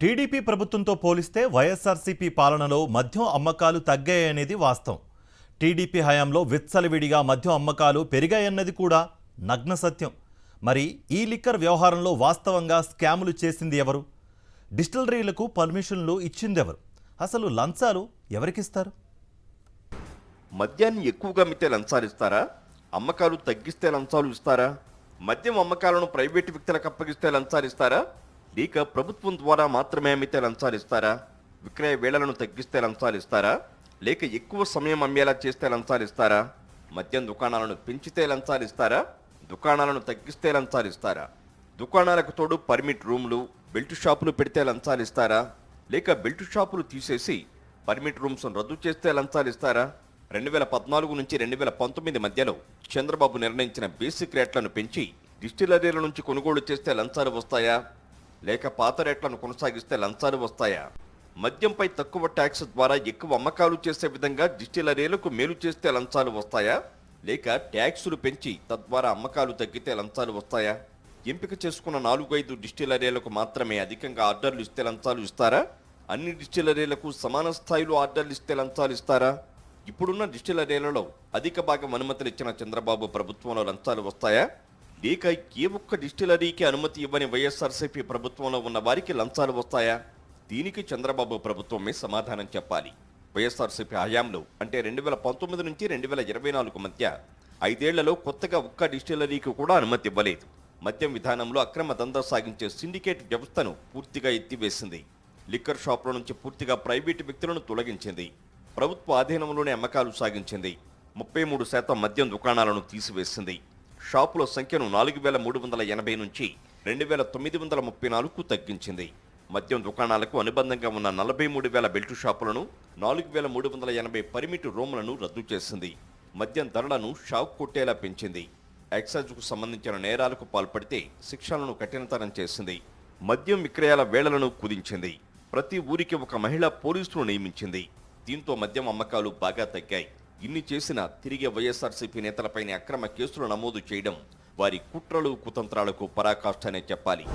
TDP ప్రభుత్వంతో పోలిస్తే వైఎస్ఆర్సీపీ పాలనలో మద్యం అమ్మకాలు తగ్గాయనేది వాస్తవం. టీడీపీ హయాంలో విచ్చలవిడిగా మద్యం అమ్మకాలు పెరిగాయన్నది కూడా నగ్న సత్యం. మరి ఈ లిక్కర్ వ్యవహారంలో వాస్తవంగా స్కాములు చేసింది ఎవరు? డిస్టిలరీలకు పర్మిషన్లు ఇచ్చిందెవరు? అసలు లంచాలు ఎవరికిస్తారు? మద్యాన్ని ఎక్కువగా అమ్మితే లంచాలు ఇస్తారా? అమ్మకాలు తగ్గిస్తే లంచాలు ఇస్తారా? మద్యం అమ్మకాలను ప్రైవేటు వ్యక్తులకు అప్పగిస్తే లంచాలు ఇస్తారా? లేక ప్రభుత్వం ద్వారా మాత్రమే అమ్మితే లంచాలు ఇస్తారా? విక్రయ వేళలను తగ్గిస్తే లంచాలు ఇస్తారా? లేక ఎక్కువ సమయం అమ్మేలా చేస్తే లంచాలు ఇస్తారా? మద్యం దుకాణాలను పెంచితే లంచాలు ఇస్తారా? దుకాణాలను తగ్గిస్తే లంచాలు ఇస్తారా? దుకాణాలకు తోడు పర్మిట్ రూమ్లు, బెల్ట్ షాపులు పెడితే లంచాలు ఇస్తారా? లేక బెల్ట్ షాపులు తీసేసి పర్మిట్ రూమ్స్ రద్దు చేస్తే లంచాలు ఇస్తారా? 2014 నుంచి 2019 మధ్యలో చంద్రబాబు నిర్ణయించిన బేసిక్ రేట్లను పెంచి డిస్టిలరీల నుంచి కొనుగోలు చేస్తే లంచాలు వస్తాయా? లేక పాత రేట్లను కొనసాగిస్తే లంచాలు వస్తాయా? మద్యంపై తక్కువ ట్యాక్స్ ద్వారా ఎక్కువ అమ్మకాలు చేసే విధంగా డిస్టిలరీలకు మేలు చేస్తే లంచాలు వస్తాయా? లేక ట్యాక్సులు పెంచి తద్వారా అమ్మకాలు తగ్గితే లంచాలు వస్తాయా? ఎంపిక చేసుకున్న 4-5 డిస్టిలరీలకు మాత్రమే అధికంగా ఆర్డర్లు ఇస్తే లంచాలు ఇస్తారా? అన్ని డిస్టిలరీలకు సమాన స్థాయిలో ఆర్డర్లు ఇస్తే లంచాలు ఇస్తారా? ఇప్పుడున్న డిస్టిలరీలలో అధిక భాగం అనుమతులు ఇచ్చిన చంద్రబాబు ప్రభుత్వంలో లంచాలు వస్తాయా? లేక ఏ ఒక్క డిస్టిలరీకి అనుమతి ఇవ్వని వైఎస్ఆర్సీపీ ప్రభుత్వంలో ఉన్న వారికి లంచాలు వస్తాయా? దీనికి చంద్రబాబు ప్రభుత్వమే సమాధానం చెప్పాలి. వైఎస్ఆర్సీపీ హయాంలో అంటే 2019 నుంచి 2024 మధ్య 5 ఏళ్లలో కొత్తగా ఒక్క డిస్టిలరీకి కూడా అనుమతి ఇవ్వలేదు. మద్యం విధానంలో అక్రమ దందా సాగించే సిండికేట్ వ్యవస్థను పూర్తిగా ఎత్తివేసింది. లిక్కర్ షాపుల నుంచి పూర్తిగా ప్రైవేటు వ్యక్తులను తొలగించింది. ప్రభుత్వ ఆధీనంలోనే అమ్మకాలు సాగించింది. 33% మద్యం దుకాణాలను తీసివేసింది. షాపుల సంఖ్యను 4380 నుంచి 2934కు తగ్గించింది. మద్యం దుకాణాలకు అనుబంధంగా ఉన్న 43,000 బెల్టు షాపులను, 4380 పర్మిట్ రూములను రద్దు చేసింది. మద్యం ధరలను షాక్ కొట్టేలా పెంచింది. ఎక్సైజ్కు సంబంధించిన నేరాలకు పాల్పడితే శిక్షలను కఠినతరం చేసింది. మద్యం విక్రయాల వేళలను కుదించింది. ప్రతి ఊరికి ఒక మహిళా పోలీసును నియమించింది. దీంతో మద్యం అమ్మకాలు బాగా తగ్గాయి. ఇన్ని చేసినా తిరిగి వైఎస్ఆర్సీపీ నేతలపైనే అక్రమ కేసులు నమోదు చేయడం వారి కుట్రలు కుతంత్రాలకు పరాకాష్ఠనే చెప్పాలి.